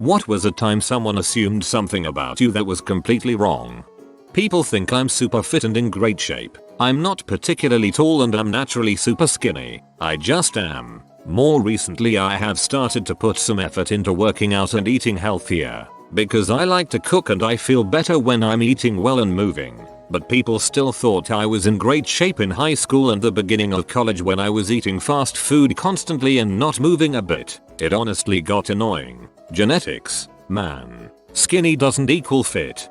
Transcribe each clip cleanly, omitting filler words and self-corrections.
What was a time someone assumed something about you that was completely wrong? People think I'm super fit and in great shape. I'm not particularly tall and I'm naturally super skinny. I just am. More recently I have started to put some effort into working out and eating healthier. Because I like to cook and I feel better when I'm eating well and moving. But people still thought I was in great shape in high school and the beginning of college when I was eating fast food constantly and not moving a bit. It honestly got annoying. Genetics, man. Skinny doesn't equal fit.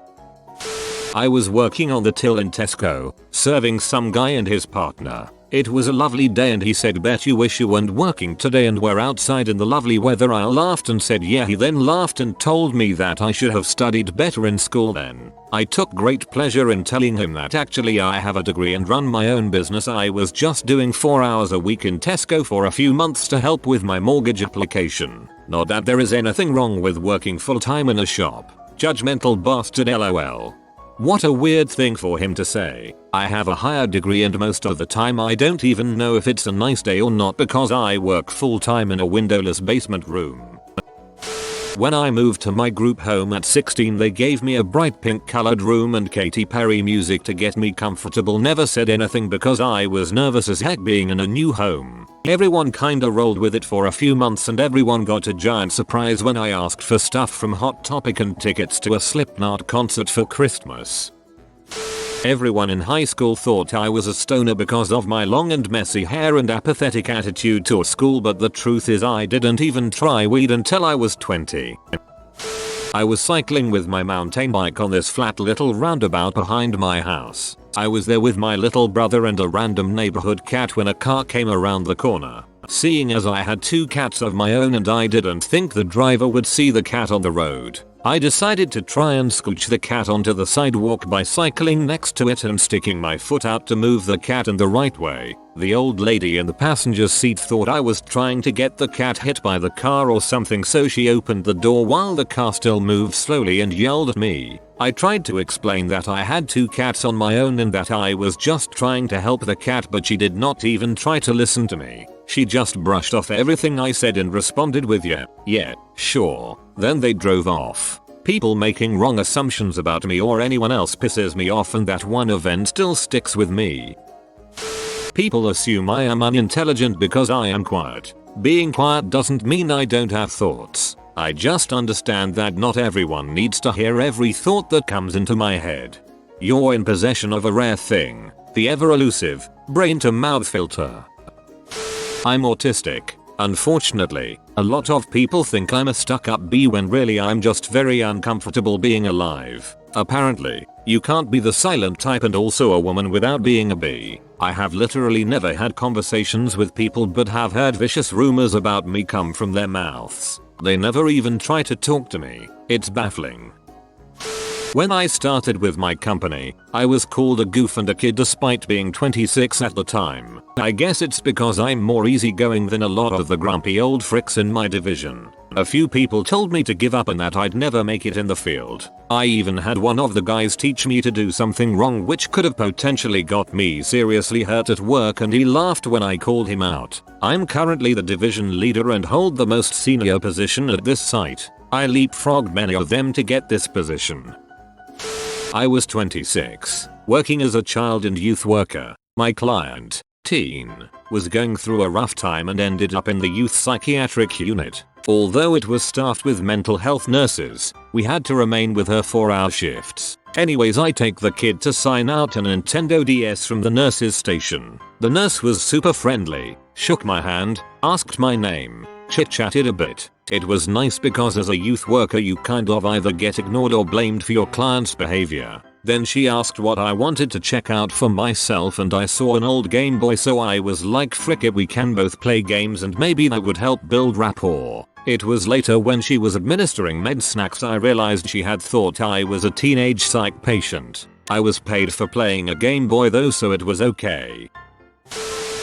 I was working on the till in Tesco, serving some guy and his partner. It was a lovely day and he said, bet you wish you weren't working today and we're outside in the lovely weather. I laughed and said yeah. He then laughed and told me that I should have studied better in school then. I took great pleasure in telling him that actually I have a degree and run my own business. I was just doing 4 hours a week in Tesco for a few months to help with my mortgage application. Not that there is anything wrong with working full time in a shop. Judgmental bastard lol. What a weird thing for him to say. I have a higher degree and most of the time I don't even know if it's a nice day or not because I work full time in a windowless basement room. When I moved to my group home at 16 they gave me a bright pink colored room and Katy Perry music to get me comfortable. Never said anything because I was nervous as heck being in a new home. Everyone kinda rolled with it for a few months and everyone got a giant surprise when I asked for stuff from Hot Topic and tickets to a Slipknot concert for Christmas. Everyone in high school thought I was a stoner because of my long and messy hair and apathetic attitude toward school, but the truth is I didn't even try weed until I was 20. I was cycling with my mountain bike on this flat little roundabout behind my house. I was there with my little brother and a random neighborhood cat when a car came around the corner. Seeing as I had 2 cats of my own and I didn't think the driver would see the cat on the road, I decided to try and scooch the cat onto the sidewalk by cycling next to it and sticking my foot out to move the cat in the right way. The old lady in the passenger seat thought I was trying to get the cat hit by the car or something, so she opened the door while the car still moved slowly and yelled at me. I tried to explain that I had 2 cats on my own and that I was just trying to help the cat, but she did not even try to listen to me. She just brushed off everything I said and responded with yeah, sure. Then they drove off. People making wrong assumptions about me or anyone else pisses me off, and that one event still sticks with me. People assume I am unintelligent because I am quiet. Being quiet doesn't mean I don't have thoughts. I just understand that not everyone needs to hear every thought that comes into my head. You're in possession of a rare thing, the ever elusive brain to mouth filter. I'm autistic. Unfortunately, a lot of people think I'm a stuck-up bee when really I'm just very uncomfortable being alive. Apparently, you can't be the silent type and also a woman without being a bee. I have literally never had conversations with people but have heard vicious rumors about me come from their mouths. They never even try to talk to me. It's baffling. When I started with my company, I was called a goof and a kid despite being 26 at the time. I guess it's because I'm more easygoing than a lot of the grumpy old fricks in my division. A few people told me to give up and that I'd never make it in the field. I even had one of the guys teach me to do something wrong which could have potentially got me seriously hurt at work, and he laughed when I called him out. I'm currently the division leader and hold the most senior position at this site. I leapfrogged many of them to get this position. I was 26, working as a child and youth worker. My client, teen, was going through a rough time and ended up in the youth psychiatric unit. Although it was staffed with mental health nurses, we had to remain with her 4-hour shifts. Anyways, I take the kid to sign out a Nintendo DS from the nurse's station. The nurse was super friendly, shook my hand, asked my name, chit-chatted a bit. It was nice because as a youth worker you kind of either get ignored or blamed for your client's behavior. Then she asked what I wanted to check out for myself and I saw an old Game Boy, so I was like, frick it, we can both play games and maybe that would help build rapport. It was later when she was administering med snacks I realized she had thought I was a teenage psych patient. I was paid for playing a Game Boy though, so it was okay.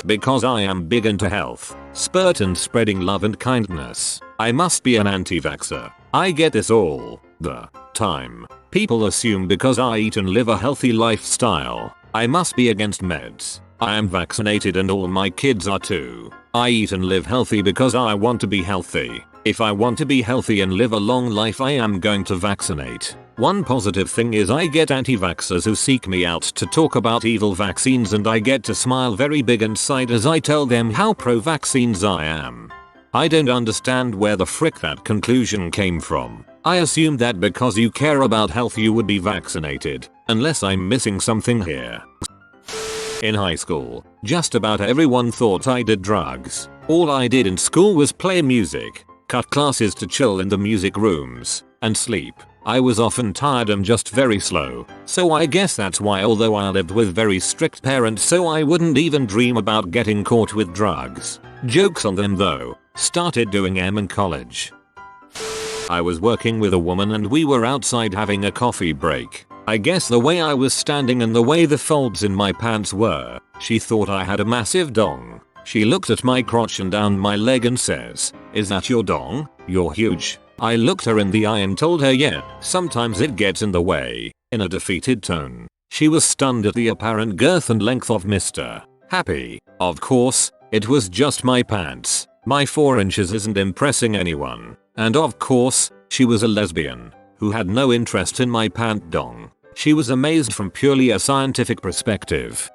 Because I am big into health, spurt and spreading love and kindness, I must be an anti-vaxxer. I get this all the time. People assume because I eat and live a healthy lifestyle, I must be against meds. I am vaccinated and all my kids are too. I eat and live healthy because I want to be healthy. If I want to be healthy and live a long life, I am going to vaccinate. One positive thing is I get anti-vaxxers who seek me out to talk about evil vaccines, and I get to smile very big inside as I tell them how pro-vaccines I am. I don't understand where the frick that conclusion came from. I assumed that because you care about health you would be vaccinated, unless I'm missing something here. In high school, just about everyone thought I did drugs. All I did in school was play music, cut classes to chill in the music rooms, and sleep. I was often tired and just very slow, so I guess that's why, although I lived with very strict parents so I wouldn't even dream about getting caught with drugs. Jokes on them though, started doing M in college. I was working with a woman and we were outside having a coffee break. I guess the way I was standing and the way the folds in my pants were, she thought I had a massive dong. She looked at my crotch and down my leg and says, "Is that your dong? You're huge." I looked her in the eye and told her, "Yeah, sometimes it gets in the way," in a defeated tone. She was stunned at the apparent girth and length of Mr. Happy. Of course, it was just my pants. My 4 inches isn't impressing anyone. And of course, she was a lesbian who had no interest in my pant dong. She was amazed from purely a scientific perspective.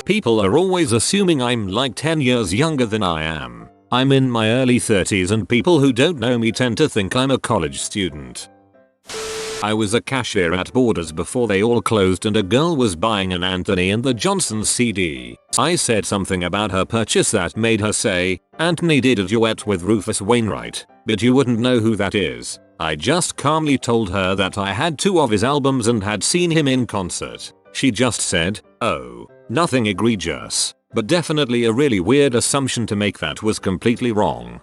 People are always assuming I'm like 10 years younger than I am. I'm in my early 30s and people who don't know me tend to think I'm a college student. I was a cashier at Borders before they all closed and a girl was buying an Anthony and the Johnson CD. I said something about her purchase that made her say, "Anthony did a duet with Rufus Wainwright, but you wouldn't know who that is." I just calmly told her that I had 2 of his albums and had seen him in concert. She just said, "Oh, nothing egregious, but definitely a really weird assumption to make that was completely wrong."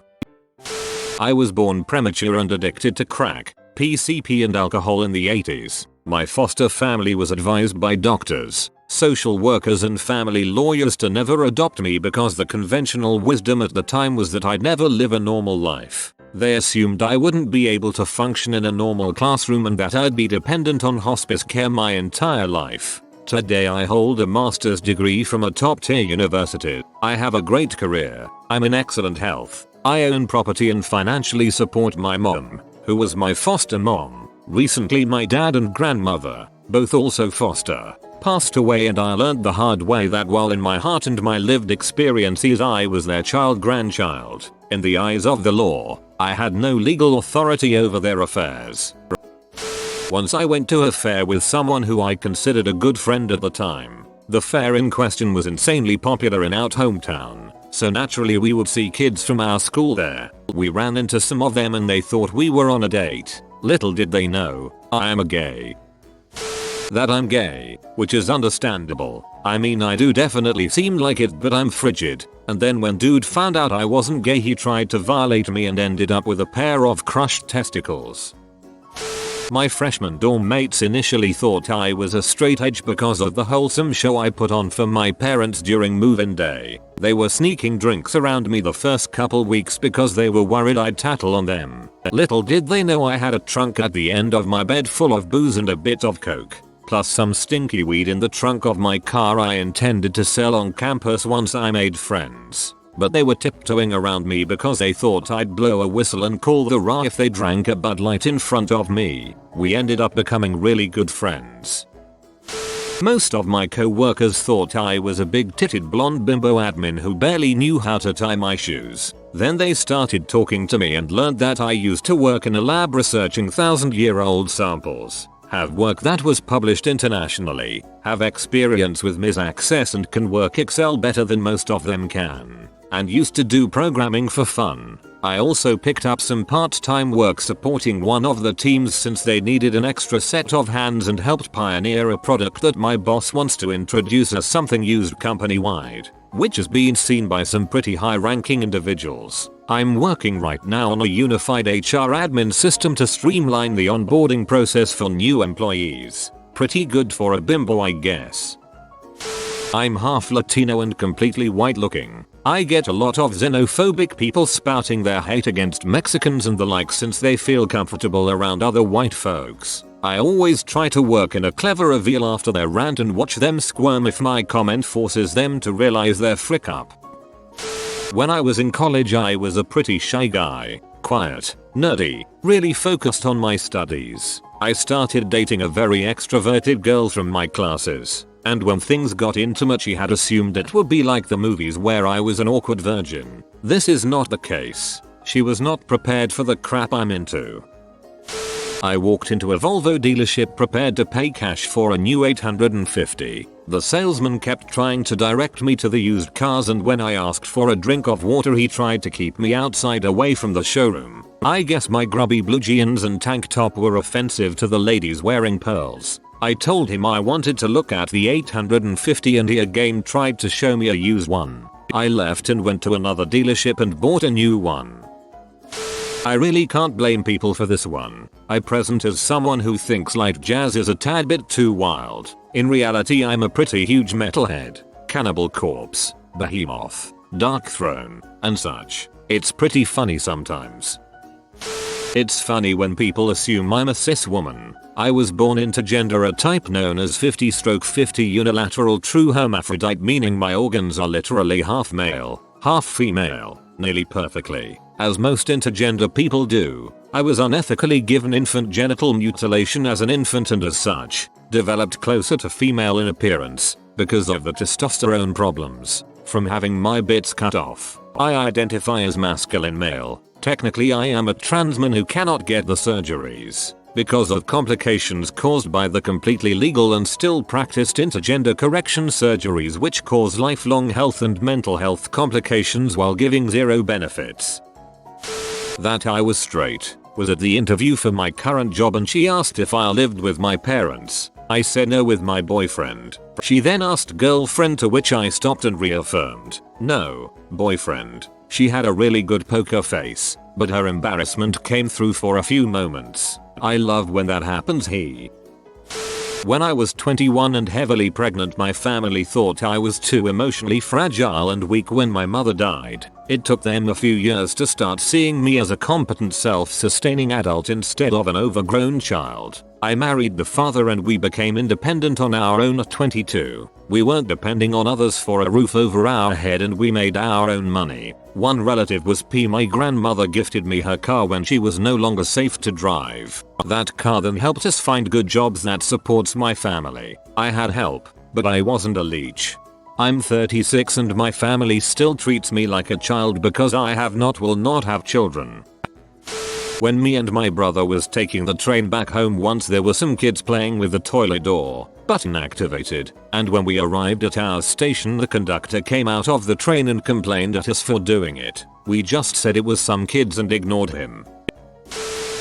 I was born premature and addicted to crack, PCP and alcohol in the 80s. My foster family was advised by doctors, social workers and family lawyers to never adopt me because the conventional wisdom at the time was that I'd never live a normal life. They assumed I wouldn't be able to function in a normal classroom and that I'd be dependent on hospice care my entire life. Today I hold a master's degree from a top-tier university. I have a great career. I'm in excellent health. I own property and financially support my mom, who was my foster mom. Recently my dad and grandmother, both also foster, passed away, and I learned the hard way that while in my heart and my lived experiences I was their grandchild, in the eyes of the law, I had no legal authority over their affairs. Once I went to a fair with someone who I considered a good friend at the time. The fair in question was insanely popular in our hometown, so naturally we would see kids from our school there. We ran into some of them and they thought we were on a date. Little did they know, I am a gay. That I'm gay, which is understandable. I mean, I do definitely seem like it, but I'm frigid. And then when dude found out I wasn't gay, he tried to violate me and ended up with a pair of crushed testicles. My freshman dorm mates initially thought I was a straight edge because of the wholesome show I put on for my parents during move-in day. They were sneaking drinks around me the first couple weeks because they were worried I'd tattle on them. Little did they know I had a trunk at the end of my bed full of booze and a bit of coke, plus some stinky weed in the trunk of my car I intended to sell on campus once I made friends. But they were tiptoeing around me because they thought I'd blow a whistle and call the RA if they drank a Bud Light in front of me. We ended up becoming really good friends. Most of my co-workers thought I was a big-titted blonde bimbo admin who barely knew how to tie my shoes. Then they started talking to me and learned that I used to work in a lab researching 1,000-year-old samples, have work that was published internationally, have experience with mis-access and can work Excel better than most of them can, and used to do programming for fun. I also picked up some part-time work supporting one of the teams since they needed an extra set of hands, and helped pioneer a product that my boss wants to introduce as something used company-wide, which has been seen by some pretty high-ranking individuals. I'm working right now on a unified HR admin system to streamline the onboarding process for new employees. Pretty good for a bimbo, I guess. I'm half Latino and completely white looking. I get a lot of xenophobic people spouting their hate against Mexicans and the like since they feel comfortable around other white folks. I always try to work in a clever reveal after their rant and watch them squirm if my comment forces them to realize their frick up. When I was in college I was a pretty shy guy. quiet, nerdy, really focused on my studies. I started dating a very extroverted girl from my classes, and when things got intimate she had assumed it would be like the movies where I was an awkward virgin. This is not the case. She was not prepared for the crap I'm into. I walked into a Volvo dealership prepared to pay cash for a new 850. The salesman kept trying to direct me to the used cars, and when I asked for a drink of water he tried to keep me outside away from the showroom. I guess my grubby blue jeans and tank top were offensive to the ladies wearing pearls. I told him I wanted to look at the 850 and he again tried to show me a used one. I left and went to another dealership and bought a new one. I really can't blame people for this one. I present as someone who thinks light jazz is a tad bit too wild. In reality I'm a pretty huge metalhead. Cannibal Corpse, Behemoth, Dark Throne, and such. It's pretty funny sometimes. It's funny when people assume I'm a cis woman. I was born into gender a type known as 50/50 unilateral true hermaphrodite, meaning my organs are literally half male, half female, nearly perfectly, as most intergender people do. I was unethically given infant genital mutilation as an infant and as such, developed closer to female in appearance, because of the testosterone problems, from having my bits cut off. I identify as masculine male. Technically I am a trans man who cannot get the surgeries, because of complications caused by the completely legal and still practiced intergender correction surgeries which cause lifelong health and mental health complications while giving zero benefits. That I was straight was at the interview for my current job, and she asked if I lived with my parents. I said no, with my boyfriend. She then asked girlfriend, to which I stopped and reaffirmed, no, boyfriend. She had a really good poker face, but her embarrassment came through for a few moments. I love when that happens. When I was 21 and heavily pregnant, my family thought I was too emotionally fragile and weak when my mother died. It took them a few years to start seeing me as a competent self-sustaining adult instead of an overgrown child. I married the father and we became independent on our own at 22. We weren't depending on others for a roof over our head and we made our own money. One relative was my grandmother gifted me her car when she was no longer safe to drive. That car then helped us find good jobs that supports my family. I had help, but I wasn't a leech. I'm 36 and my family still treats me like a child because I will not have children. When me and my brother was taking the train back home once, there were some kids playing with the toilet door button activated, and when we arrived at our station the conductor came out of the train and complained at us for doing it. We just said it was some kids and ignored him.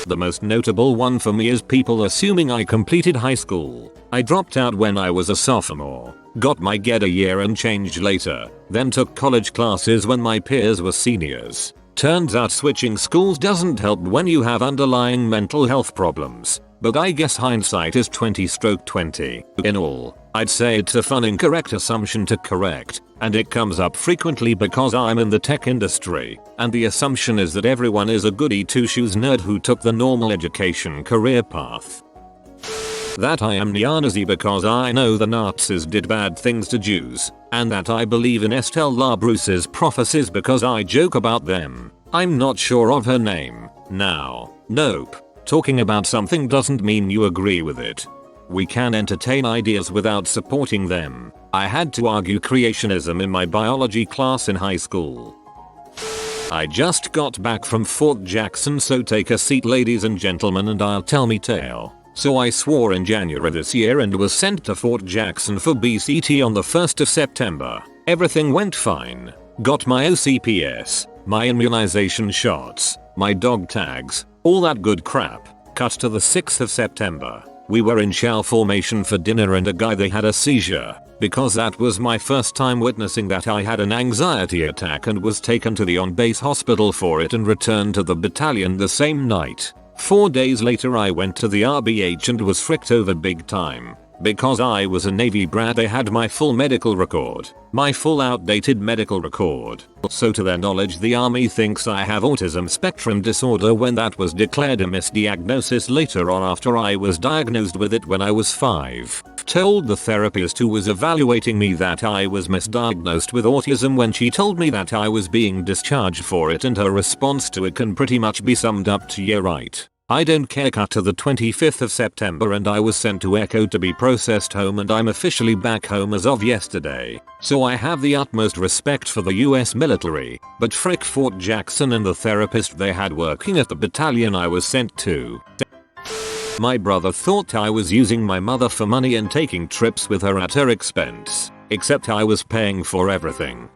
The most notable one for me is people assuming I completed high school. I dropped out when I was a sophomore, got my GED a year and change later, then took college classes when my peers were seniors. Turns out switching schools doesn't help when you have underlying mental health problems, but I guess hindsight is 20/20. In all, I'd say it's a fun incorrect assumption to correct, and it comes up frequently because I'm in the tech industry, and the assumption is that everyone is a goody two-shoes nerd who took the normal education career path. That I am neo-Nazi because I know the Nazis did bad things to Jews, and that I believe in Estelle Labrouse's prophecies because I joke about them. I'm not sure of her name. Now, nope. Talking about something doesn't mean you agree with it. We can entertain ideas without supporting them. I had to argue creationism in my biology class in high school. I just got back from Fort Jackson, so take a seat ladies and gentlemen and I'll tell me tale. So I swore in January this year and was sent to Fort Jackson for BCT on the 1st of September. Everything went fine. Got my OCPS, my immunization shots, my dog tags, all that good crap. Cut to the 6th of September. We were in shell formation for dinner and a guy they had a seizure. Because that was my first time witnessing that, I had an anxiety attack and was taken to the on-base hospital for it and returned to the battalion the same night. 4 days later I went to the RBH and was fricked over big time. Because I was a Navy brat, they had my full medical record. My full outdated medical record. So to their knowledge the army thinks I have autism spectrum disorder when that was declared a misdiagnosis later on after I was diagnosed with it when I was 5. Told the therapist who was evaluating me that I was misdiagnosed with autism when she told me that I was being discharged for it, and her response to it can pretty much be summed up to "yeah right, I don't care." Cut to the 25th of September and I was sent to Echo to be processed home, and I'm officially back home as of yesterday. So I have the utmost respect for the US military, but frick Fort Jackson and the therapist they had working at the battalion I was sent to. My brother thought I was using my mother for money and taking trips with her at her expense, except I was paying for everything.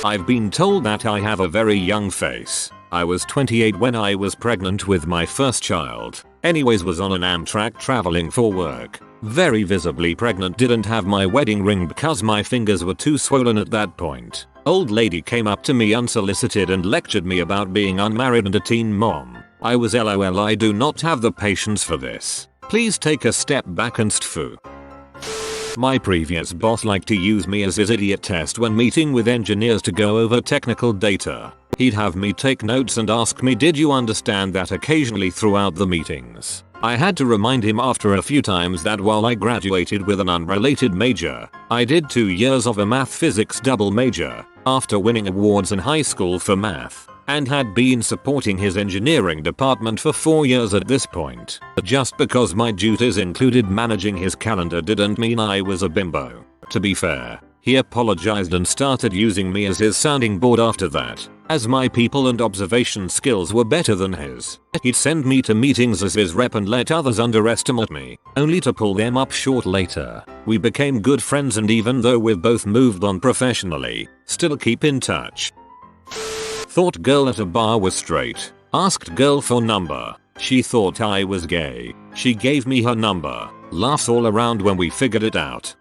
I've been told that I have a very young face. I was 28 when I was pregnant with my first child. Anyways, was on an Amtrak traveling for work. Very visibly pregnant, didn't have my wedding ring because my fingers were too swollen at that point. Old lady came up to me unsolicited and lectured me about being unmarried and a teen mom. I was LOL, I do not have the patience for this. Please take a step back and stfu. My previous boss liked to use me as his idiot test when meeting with engineers to go over technical data. He'd have me take notes and ask me, "Did you understand that?" occasionally throughout the meetings. I had to remind him after a few times that while I graduated with an unrelated major, I did 2 years of a math physics double major after winning awards in high school for math, and had been supporting his engineering department for 4 years at this point. Just because my duties included managing his calendar didn't mean I was a bimbo. To be fair, he apologized and started using me as his sounding board after that, as my people and observation skills were better than his. He'd send me to meetings as his rep and let others underestimate me, only to pull them up short later. We became good friends, and even though we've both moved on professionally, still keep in touch. Thought girl at a bar was straight. Asked girl for number. She thought I was gay. She gave me her number. Laughs all around when we figured it out.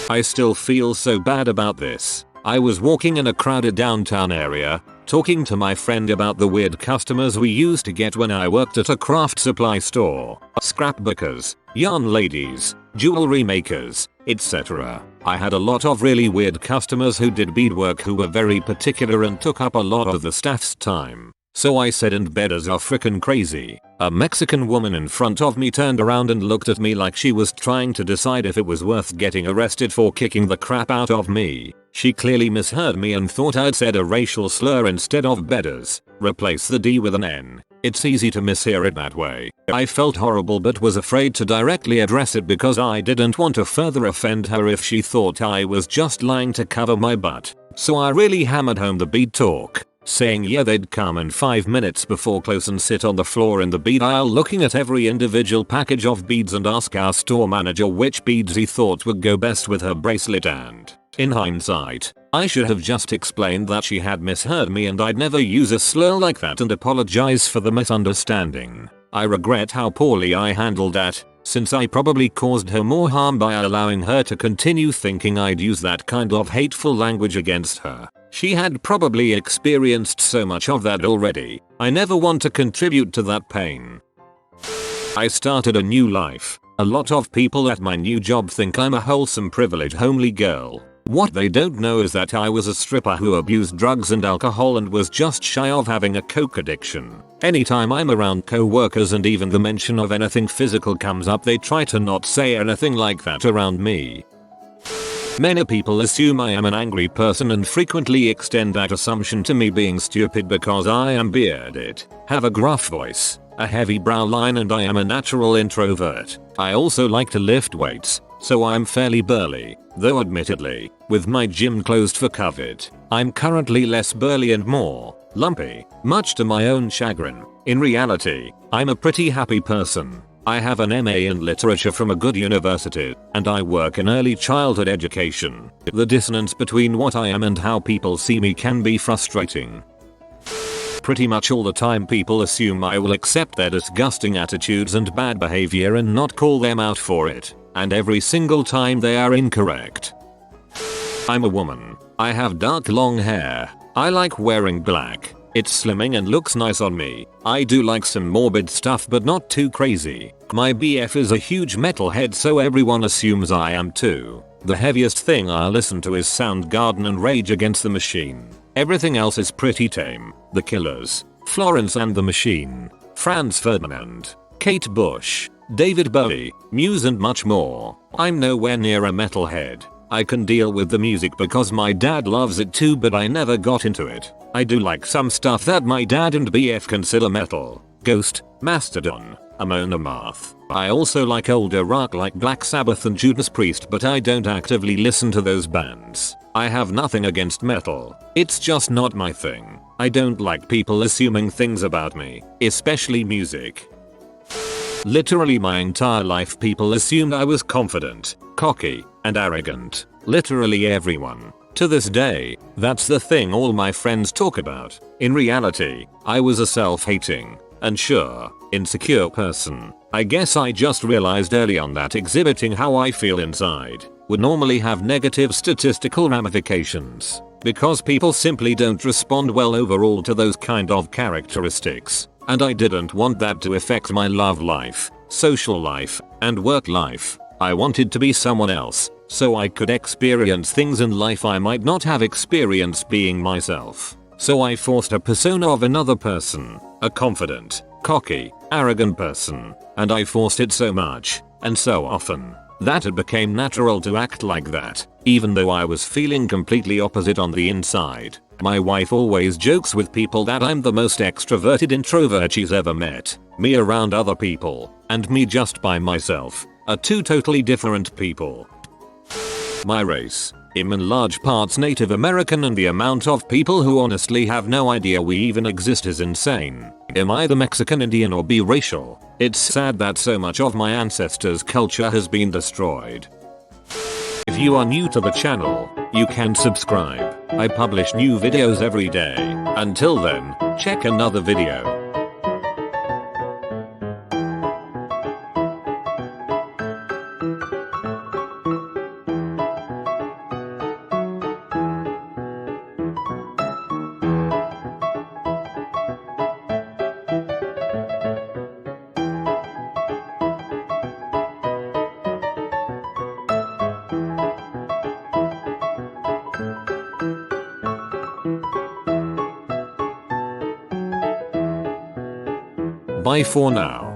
I still feel so bad about this. I was walking in a crowded downtown area, talking to my friend about the weird customers we used to get when I worked at a craft supply store. Scrapbookers, yarn ladies, jewelry makers, etc. I had a lot of really weird customers who did beadwork who were very particular and took up a lot of the staff's time. So I said, "And bedders are frickin' crazy." A Mexican woman in front of me turned around and looked at me like she was trying to decide if it was worth getting arrested for kicking the crap out of me. She clearly misheard me and thought I'd said a racial slur instead of bedders. Replace the D with an N. It's easy to mishear it that way. I felt horrible but was afraid to directly address it because I didn't want to further offend her if she thought I was just lying to cover my butt. So I really hammered home the bead talk, saying yeah they'd come in 5 minutes before close and sit on the floor in the bead aisle looking at every individual package of beads and ask our store manager which beads he thought would go best with her bracelet. And in hindsight, I should have just explained that she had misheard me and I'd never use a slur like that and apologize for the misunderstanding. I regret how poorly I handled that, since I probably caused her more harm by allowing her to continue thinking I'd use that kind of hateful language against her. She had probably experienced so much of that already. I never want to contribute to that pain. I started a new life. A lot of people at my new job think I'm a wholesome, privileged, homely girl. What they don't know is that I was a stripper who abused drugs and alcohol and was just shy of having a coke addiction. Anytime I'm around co-workers and even the mention of anything physical comes up, they try to not say anything like that around me. Many people assume I am an angry person and frequently extend that assumption to me being stupid because I am bearded, have a gruff voice, a heavy brow line, and I am a natural introvert. I also like to lift weights, so I'm fairly burly, though admittedly, with my gym closed for COVID, I'm currently less burly and more lumpy, much to my own chagrin. In reality, I'm a pretty happy person. I have an MA in literature from a good university, and I work in early childhood education. The dissonance between what I am and how people see me can be frustrating. Pretty much all the time people assume I will accept their disgusting attitudes and bad behavior and not call them out for it, and every single time they are incorrect. I'm a woman. I have dark long hair. I like wearing black. It's slimming and looks nice on me. I do like some morbid stuff but not too crazy. My BF is a huge metalhead, so everyone assumes I am too. The heaviest thing I listen to is Soundgarden and Rage Against the Machine. Everything else is pretty tame. The Killers, Florence and the Machine, Franz Ferdinand, Kate Bush, David Bowie, Muse and much more. I'm nowhere near a metalhead. I can deal with the music because my dad loves it too, but I never got into it. I do like some stuff that my dad and BF consider metal. Ghost, Mastodon, Amon Amarth. I also like older rock like Black Sabbath and Judas Priest, but I don't actively listen to those bands. I have nothing against metal. It's just not my thing. I don't like people assuming things about me, especially music. Literally my entire life people assumed I was confident, cocky, and arrogant. Literally everyone. To this day, that's the thing all my friends talk about. In reality, I was a self-hating, unsure, insecure person. I guess I just realized early on that exhibiting how I feel inside would normally have negative statistical ramifications, because people simply don't respond well overall to those kind of characteristics. And I didn't want that to affect my love life, social life, and work life. I wanted to be someone else, so I could experience things in life I might not have experienced being myself. So I forced a persona of another person, a confident, cocky, arrogant person, and I forced it so much, and so often, that it became natural to act like that, even though I was feeling completely opposite on the inside. My wife always jokes with people that I'm the most extroverted introvert she's ever met. Me around other people, and me just by myself, are two totally different people. My race. I'm in large parts Native American, and the amount of people who honestly have no idea we even exist is insane. I'm either Mexican, Indian, or biracial. It's sad that so much of my ancestors' culture has been destroyed. If you are new to the channel, you can subscribe. I publish new videos every day. Until then, check another video. Bye for now.